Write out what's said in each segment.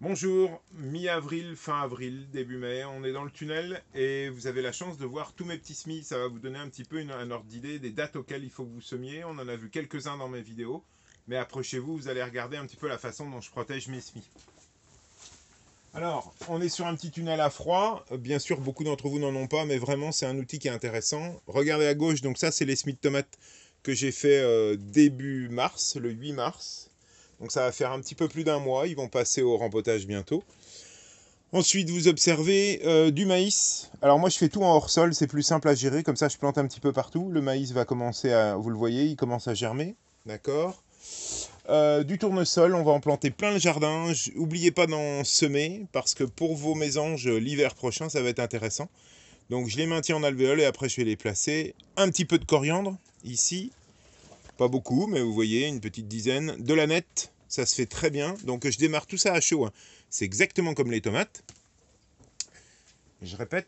Bonjour, mi-avril, fin avril, début mai, on est dans le tunnel et vous avez la chance de voir tous mes petits semis. Ça va vous donner un petit peu un ordre d'idée des dates auxquelles il faut que vous semiez. On en a vu quelques-uns dans mes vidéos, mais approchez-vous, vous allez regarder un petit peu la façon dont je protège mes semis. Alors, on est sur un petit tunnel à froid. Bien sûr, beaucoup d'entre vous n'en ont pas, mais vraiment, c'est un outil qui est intéressant. Regardez à gauche, donc ça, c'est les semis de tomates que j'ai fait début mars, le 8 mars. Donc ça va faire un petit peu plus d'un mois. Ils vont passer au rempotage bientôt. Ensuite, vous observez du maïs. Alors moi, je fais tout en hors-sol, c'est plus simple à gérer. Comme ça, je plante un petit peu partout. Le maïs va commencer à, vous le voyez, il commence à germer. D'accord. Du tournesol, on va en planter plein le jardin. N'oubliez pas d'en semer, parce que pour vos mésanges, l'hiver prochain, ça va être intéressant. Donc je les maintiens en alvéole et après je vais les placer. Un petit peu de coriandre, ici. Pas beaucoup, mais vous voyez, une petite dizaine. De la nette, ça se fait très bien. Donc je démarre tout ça à chaud, hein. C'est exactement comme les tomates. Je répète,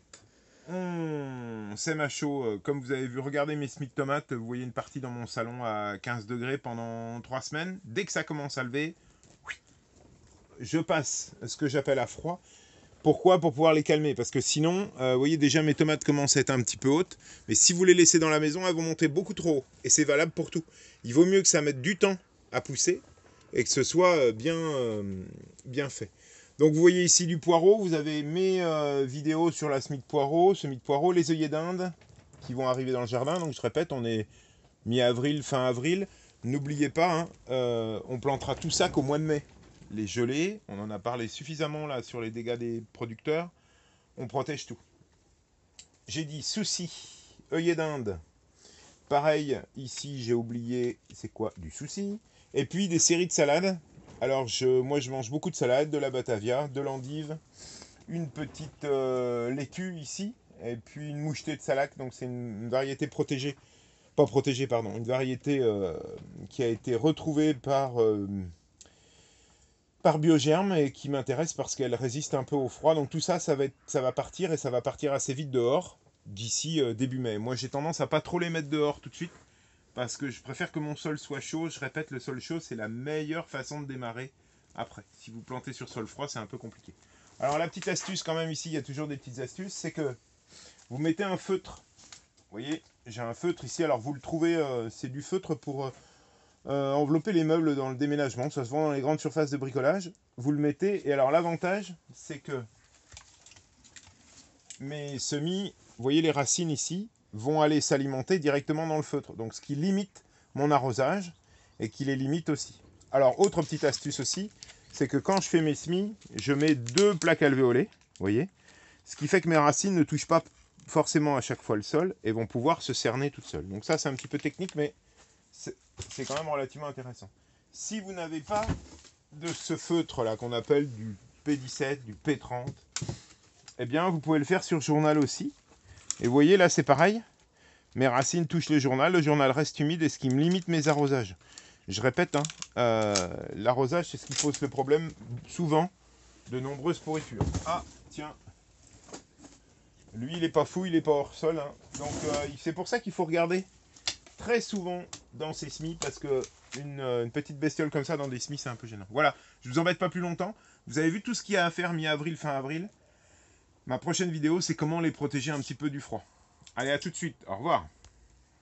on sème à chaud. Comme vous avez vu, regardez mes semis de tomates. Vous voyez une partie dans mon salon à 15 degrés pendant 3 semaines. Dès que ça commence à lever, je passe ce que j'appelle à froid. Pourquoi? Pour pouvoir les calmer. Parce que sinon, vous voyez déjà mes tomates commencent à être un petit peu hautes. Mais si vous les laissez dans la maison, elles vont monter beaucoup trop haut. Et c'est valable pour tout. Il vaut mieux que ça mette du temps à pousser et que ce soit bien fait. Donc vous voyez ici du poireau. Vous avez mes vidéos sur la semis de poireau, les œillets d'Inde qui vont arriver dans le jardin. Donc je répète, on est mi-avril, fin avril. N'oubliez pas, hein, on plantera tout ça qu'au mois de mai. Les gelées, on en a parlé suffisamment là sur les dégâts des producteurs. On protège tout. J'ai dit souci, œillet d'Inde. Pareil, ici j'ai oublié, c'est quoi? Du souci. Et puis des séries de salades. Alors moi je mange beaucoup de salades, de la batavia, de l'endive, une petite laitue ici, et puis une mouchetée de salac, donc c'est une variété protégée. Pas protégée, pardon, une variété qui a été retrouvée par Biogerme et qui m'intéresse parce qu'elle résiste un peu au froid. Donc tout ça, ça va partir et ça va partir assez vite dehors d'ici début mai. Moi, j'ai tendance à pas trop les mettre dehors tout de suite parce que je préfère que mon sol soit chaud. Je répète, le sol chaud, c'est la meilleure façon de démarrer après. Si vous plantez sur sol froid, c'est un peu compliqué. Alors la petite astuce quand même ici, il y a toujours des petites astuces, c'est que vous mettez un feutre. Vous voyez, j'ai un feutre ici. Alors vous le trouvez, c'est du feutre pour envelopper les meubles dans le déménagement. Ça se vend dans les grandes surfaces de bricolage. Vous le mettez. Et alors l'avantage, c'est que mes semis, vous voyez les racines ici, vont aller s'alimenter directement dans le feutre. Donc ce qui limite mon arrosage et qui les limite aussi. Alors autre petite astuce aussi, c'est que quand je fais mes semis, je mets 2 plaques alvéolées. Vous voyez, ce qui fait que mes racines ne touchent pas forcément à chaque fois le sol et vont pouvoir se cerner toutes seules. Donc ça c'est un petit peu technique, mais c'est quand même relativement intéressant. Si vous n'avez pas de ce feutre là qu'on appelle du P17, du P30, eh bien vous pouvez le faire sur journal aussi. Et vous voyez là c'est pareil, mes racines touchent le journal reste humide et ce qui me limite mes arrosages. Je répète, hein, l'arrosage c'est ce qui pose le problème souvent de nombreuses pourritures. Ah tiens, lui il est pas fou, il est pas hors sol, hein. Donc c'est pour ça qu'il faut regarder très souvent dans ces semis parce que une petite bestiole comme ça dans des semis c'est un peu gênant. Voilà, je vous embête pas plus longtemps. Vous avez vu tout ce qu'il y a à faire mi-avril, fin avril. Ma prochaine vidéo c'est comment les protéger un petit peu du froid. Allez, à tout de suite, au revoir.